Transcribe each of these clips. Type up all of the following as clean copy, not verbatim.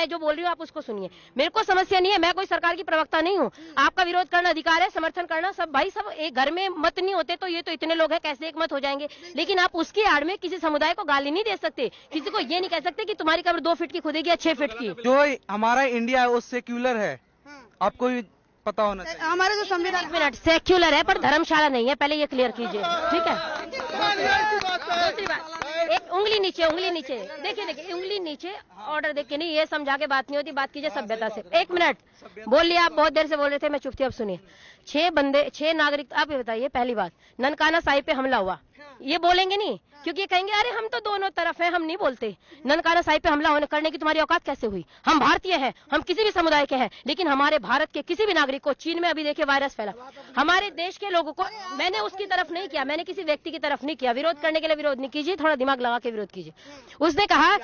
मैं जो बोल रही हूँ आप उसको सुनिए। मेरे को समस्या नहीं है, मैं कोई सरकार की प्रवक्ता नहीं हूँ। आपका विरोध करना अधिकार है, समर्थन करना सब भाई, सब एक घर में मत नहीं होते तो ये तो इतने लोग हैं कैसे एक मत हो जाएंगे। लेकिन आप उसकी आड़ में किसी समुदाय को गाली नहीं दे सकते, किसी को ये नहीं कह सकते कि तुम्हारी कब्र 2 फीट की खुदेगी या 6 फीट की। जो हमारा इंडिया है वो सेक्युलर है, आपको भी पता होना चाहिए। हमारा जो संविधान, एक मिनट, सेक्युलर है पर धर्मशाला नहीं है, पहले ये क्लियर कीजिए, ठीक है। दूसरी बात, एक उंगली नीचे, उंगली नीचे, देखिए उंगली नीचे, ऑर्डर देख के नहीं, ये समझा के बात नहीं होती, बात कीजिए सभ्यता से। 1 मिनट बोलिए, आप बहुत देर से बोल रहे थे, मैं चुप थी, अब सुनिए। 6 नागरिक, आप ये बताइए, पहली बात ननकाना साहिब पे हमला हुआ, ये बोलेंगे नहीं क्योंकि ये कहेंगे अरे हम तो दोनों तरफ हैं, हम नहीं बोलते। ननकाना साहिब पे हमला होने करने की तुम्हारी औकात कैसे हुई? हम भारतीय हैं, हम किसी भी समुदाय के हैं, लेकिन हमारे भारत के किसी भी नागरिक को, चीन में अभी देखिए वायरस फैला, हमारे देश के लोगों को, मैंने उसकी तरफ नहीं किया, मैंने किसी व्यक्ति की तरफ नहीं किया, विरोध करने के लिए विरोध नहीं कीजिए, थोड़ा दिमाग लगा के विरोध कीजिए। उसने कहा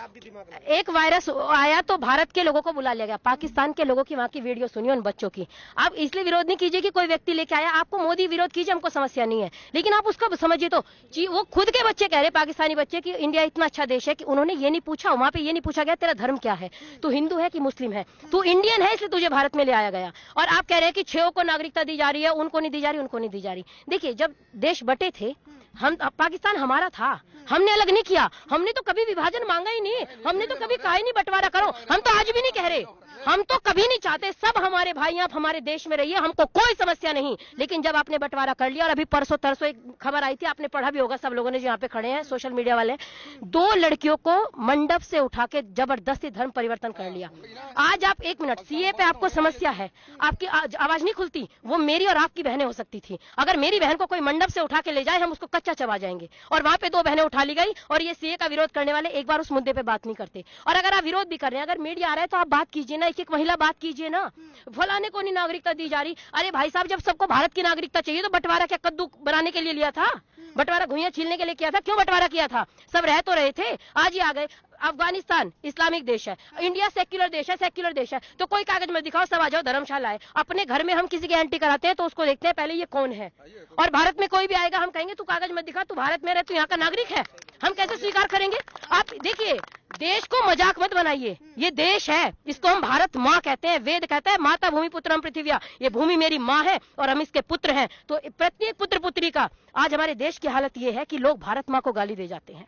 एक वायरस आया तो भारत के लोगों को बुला लिया गया, पाकिस्तान के लोगों की वहां की वीडियो सुनिए उन बच्चों की। आप इसलिए विरोध नहीं कीजिए कि कोई व्यक्ति लेके आया, आपको मोदी विरोध कीजिए, हमको समस्या नहीं है, लेकिन आप उसको समझिए तो वो खुद के बच्चे कह रहे, पाकिस्तानी बच्चे, कि इंडिया इतना अच्छा देश है कि उन्होंने ये नहीं पूछा, वहां पे ये नहीं पूछा गया तेरा धर्म क्या है, तू हिंदू है कि मुस्लिम है, तू इंडियन है इसलिए तुझे भारत में ले आया गया। और आप कह रहे हैं कि 6 को नागरिकता दी जा रही है, उनको नहीं दी जा रही, उनको नहीं दी जा रही। देखिए जब देश बटे थे, हम, पाकिस्तान हमारा था, हमने अलग नहीं किया, हमने तो कभी विभाजन मांगा ही नहीं, हमने तो कभी कहा ही नहीं बंटवारा करो, हम तो आज भी नहीं कह रहे, हम तो कभी नहीं चाहते, सब हमारे भाई आप हमारे देश में रहिए, हमको कोई समस्या नहीं। लेकिन जब आपने बंटवारा कर लिया, और अभी परसों तरसों एक खबर आई थी, आपने पढ़ा भी होगा, सब लोगों ने जो यहाँ पे खड़े हैं सोशल मीडिया वाले, 2 लड़कियों को मंडप से उठा के जबरदस्ती धर्म परिवर्तन कर लिया। आज आप 1 मिनट, सीए पे आपको समस्या है, आपकी आवाज नहीं खुलती, वो मेरी और आपकी बहनें हो सकती थी, अगर मेरी बहन को कोई मंडप से उठा के ले जाए, हम उसको कच्चा चबा जाएंगे। और वहां पे 2 बहनें उठा ली गई, और ये सीए का विरोध करने वाले एक बार उस मुद्दे पे बात नहीं करते। और अगर आप विरोध भी कर रहे हैं, अगर मीडिया आ रहा है तो आप बात कीजिए ना, एक महिला बात कीजिए ना, फलाने को नहीं नागरिकता दी जा रही। अरे भाई साहब, जब सबको भारत की नागरिकता चाहिए तो बंटवारा क्या कद्दू बनाने के लिए लिया था? बंटवारा घुइयां छीलने के लिए किया था? क्यों बंटवारा किया था? सब रह तो रहे थे, आज ही आ गए। अफगानिस्तान इस्लामिक देश है, इंडिया सेक्युलर देश है, सेक्युलर देश है, तो कोई कागज मत दिखाओ, सब आ जाओ धर्मशाला है। अपने घर में हम किसी की एंट्री कराते हैं तो उसको देखते हैं पहले ये कौन है, और भारत में कोई भी आएगा हम कहेंगे तू कागज मत दिखा, तू भारत में रहे, तू यहाँ का नागरिक है, हम कैसे स्वीकार करेंगे? आप देखिए, देश को मजाक मत बनाइए, ये देश है, इसको हम भारत माँ कहते हैं, वेद कहता है माता भूमि पुत्रम पृथिव्या, ये भूमि मेरी माँ है और हम इसके पुत्र हैं। तो प्रत्येक पुत्र पुत्री का, आज हमारे देश की हालत ये है कि लोग भारत माँ को गाली दे जाते हैं,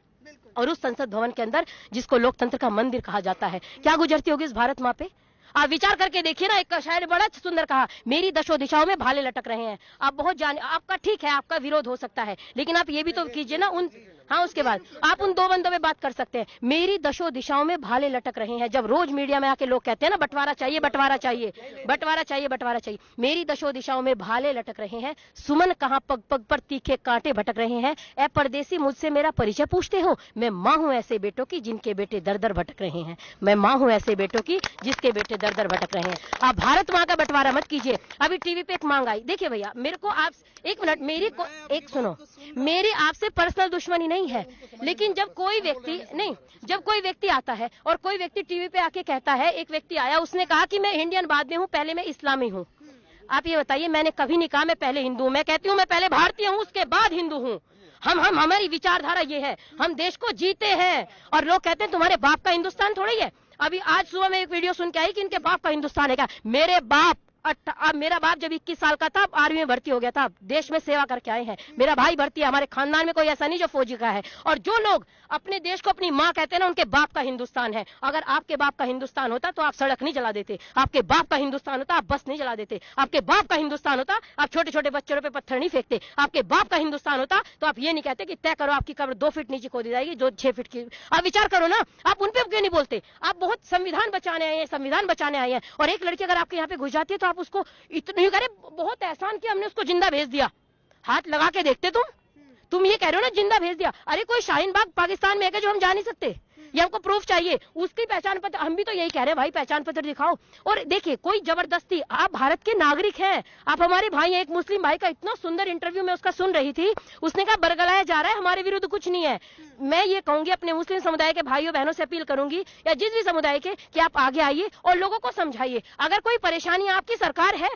और उस संसद भवन के अंदर जिसको लोकतंत्र का मंदिर कहा जाता है, क्या गुजरती होगी इस भारत माँ पे? आप विचार करके देखिए ना, एक शायर बड़ा सुंदर कहा, मेरी दशो दिशाओं में भाले लटक रहे हैं। आप बहुत जान, आपका ठीक है, आपका विरोध हो सकता है, लेकिन आप ये भी तो कीजिए ना, उन, हाँ, उसके बाद आप उन 2 बंदों में बात कर सकते हैं, मेरी दशो दिशाओं में भाले लटक रहे हैं। जब रोज मीडिया में आके लोग कहते हैं ना बंटवारा चाहिए, बंटवारा चाहिए, बंटवारा चाहिए, बंटवारा चाहिए, मेरी दशो दिशाओं में भाले लटक रहे हैं, सुमन कहाँ पग पग पर तीखे कांटे भटक रहे हैं, ए परदेसी मुझसे मेरा परिचय पूछते हो, मैं माँ हूँ ऐसे बेटों की जिनके बेटे दर दर भटक रहे हैं, मैं माँ हूँ ऐसे बेटों की जिसके बेटे दर दर भटक रहे हैं। आप भारत माँ का बंटवारा मत कीजिए। अभी टीवी पे एक मांग आई, देखिए भैया, मेरे को आप 1 मिनट, मेरी को एक सुनो, मेरी आपसे पर्सनल दुश्मनी नहीं है, लेकिन जब कोई व्यक्ति नहीं, जब कोई व्यक्ति आता है और कोई व्यक्ति टीवी पे आके कहता है, एक व्यक्ति आया उसने कहा कि मैं इंडियन बाद में हूँ, पहले मैं इस्लामी हूँ। आप ये बताइए, मैंने कभी नहीं कहा मैं पहले हिंदू हूँ, मैं कहती हूँ मैं पहले भारतीय हूँ उसके बाद हिंदू हूँ। हम हमारी विचारधारा ये है, हम देश को जीते हैं, और लोग कहते हैं तुम्हारे बाप का हिंदुस्तान थोड़ा ही है। अभी आज सुबह में एक वीडियो सुन के आई कि इनके बाप का हिंदुस्तान है क्या? मेरे बाप, अब मेरा बाप जब 21 साल का था आर्मी में भर्ती हो गया था, देश में सेवा करके आए हैं, मेरा भाई भर्ती है, हमारे खानदान में कोई ऐसा नहीं जो फौजी का है। और जो लोग अपने देश को अपनी माँ कहते हैं ना, उनके बाप का हिंदुस्तान है। अगर आपके बाप का हिंदुस्तान होता तो आप सड़क नहीं जला देते, आपके बाप का हिंदुस्तान होता आप बस नहीं जला देते, आपके बाप का हिंदुस्तान होता आप छोटे छोटे बच्चों पे पत्थर नहीं फेंकते, आपके बाप का हिंदुस्तान होता तो आप ये नहीं कहते कि तय करो आपकी कब्र 2 फीट नीचे खोदी जाएगी, जो 6 फीट की। आप विचार करो ना, आप उन पे क्यों नहीं बोलते? आप बहुत संविधान बचाने आए हैं, संविधान बचाने आए हैं, और एक लड़की अगर आपके यहाँ पे घुस जाती है तो आप उसको नहीं करे, बहुत एहसान किया हमने, उसको जिंदा भेज दिया। हाथ लगा के देखते तुम ये कह रहे हो ना जिंदा भेज दिया। अरे कोई शाहीन बाग पाकिस्तान में है जो हम जा नहीं सकते? ये हमको प्रूफ चाहिए, उसकी पहचान पत्र, हम भी तो यही कह रहे हैं भाई, पहचान पत्र दिखाओ। और देखिए, कोई जबरदस्ती, आप भारत के नागरिक हैं, आप हमारे भाई हैं। एक मुस्लिम भाई का इतना सुंदर इंटरव्यू में उसका सुन रही थी, उसने कहा बरगलाया जा रहा है, हमारे विरुद्ध कुछ नहीं है। मैं ये कहूंगी अपने मुस्लिम समुदाय के भाइयों बहनों से अपील करूंगी, या जिस भी समुदाय के, कि आप आगे आइए और लोगों को समझाइए। अगर कोई परेशानी, आपकी सरकार है,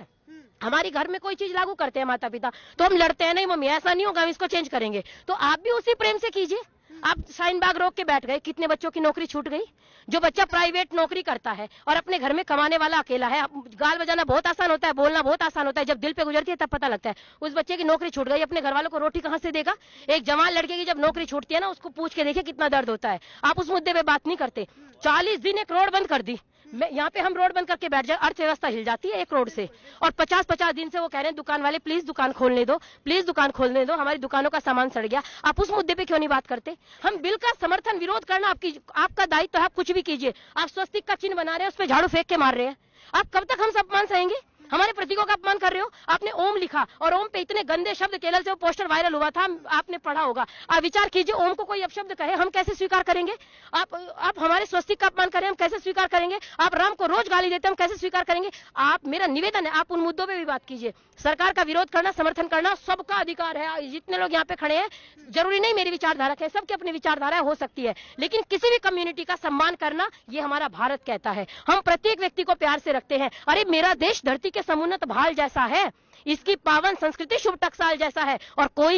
हमारी घर में कोई चीज लागू करते हैं माता पिता, तो हम लड़ते हैं नहीं मम्मी ऐसा नहीं होगा, हम इसको चेंज करेंगे, तो आप भी उसी प्रेम से कीजिए। आप शाहीन बाग रोक के बैठ गए, कितने बच्चों की नौकरी छूट गई। जो बच्चा प्राइवेट नौकरी करता है और अपने घर में कमाने वाला अकेला है, गाल बजाना बहुत आसान होता है, बोलना बहुत आसान होता है, जब दिल पे गुजरती है तब पता लगता है। उस बच्चे की नौकरी छूट गई, अपने घर वालों को रोटी कहाँ से देगा। एक जवान लड़के की जब नौकरी छूटती है ना, उसको पूछ के देखिए कितना दर्द होता है। आप उस मुद्दे पे बात नहीं करते। 40 दिन एक रोड बंद कर दी, यहाँ पे हम रोड बंद करके बैठ जाए, अर्थव्यवस्था हिल जाती है एक रोड से। और 50-50 दिन से वो कह रहे हैं दुकान वाले प्लीज दुकान खोलने दो, प्लीज दुकान खोलने दो, हमारी दुकानों का सामान सड़ गया। आप उस मुद्दे पे क्यों नहीं बात करते। हम बिल का समर्थन विरोध करना आपका दायित्व है, आप कुछ भी कीजिए। आप स्वस्तिक का चिन्ह बना रहे हैं, उस पर झाड़ू फेंक के मार रहे हैं। आप कब तक हम सब अपमान सहेंगे। हमारे प्रतीकों का अपमान कर रहे हो। आपने ओम लिखा और ओम पे इतने गंदे शब्द, केरल से वो पोस्टर वायरल हुआ था, आपने पढ़ा होगा। आप विचार कीजिए, ओम को कोई अपशब्द कहे हम कैसे स्वीकार करेंगे। आप हमारे स्वस्तिक का अपमान करें हम कैसे स्वीकार करेंगे। आप राम को रोज गाली देते हम कैसे स्वीकार करेंगे। आप, मेरा निवेदन है, आप उन मुद्दों पे भी बात कीजिए। सरकार का विरोध करना, समर्थन करना सबका अधिकार है। जितने लोग यहाँ पे खड़े हैं, जरूरी नहीं मेरी विचारधारा है, सबकी अपनी विचारधारा हो सकती है, लेकिन किसी भी कम्युनिटी का सम्मान करना ये हमारा भारत कहता है। हम प्रत्येक व्यक्ति को प्यार से रखते हैं। अरे मेरा देश धरती के समुन्नत भाल जैसा है, इसकी पावन संस्कृति शुभ टकसाल जैसा है, और कोई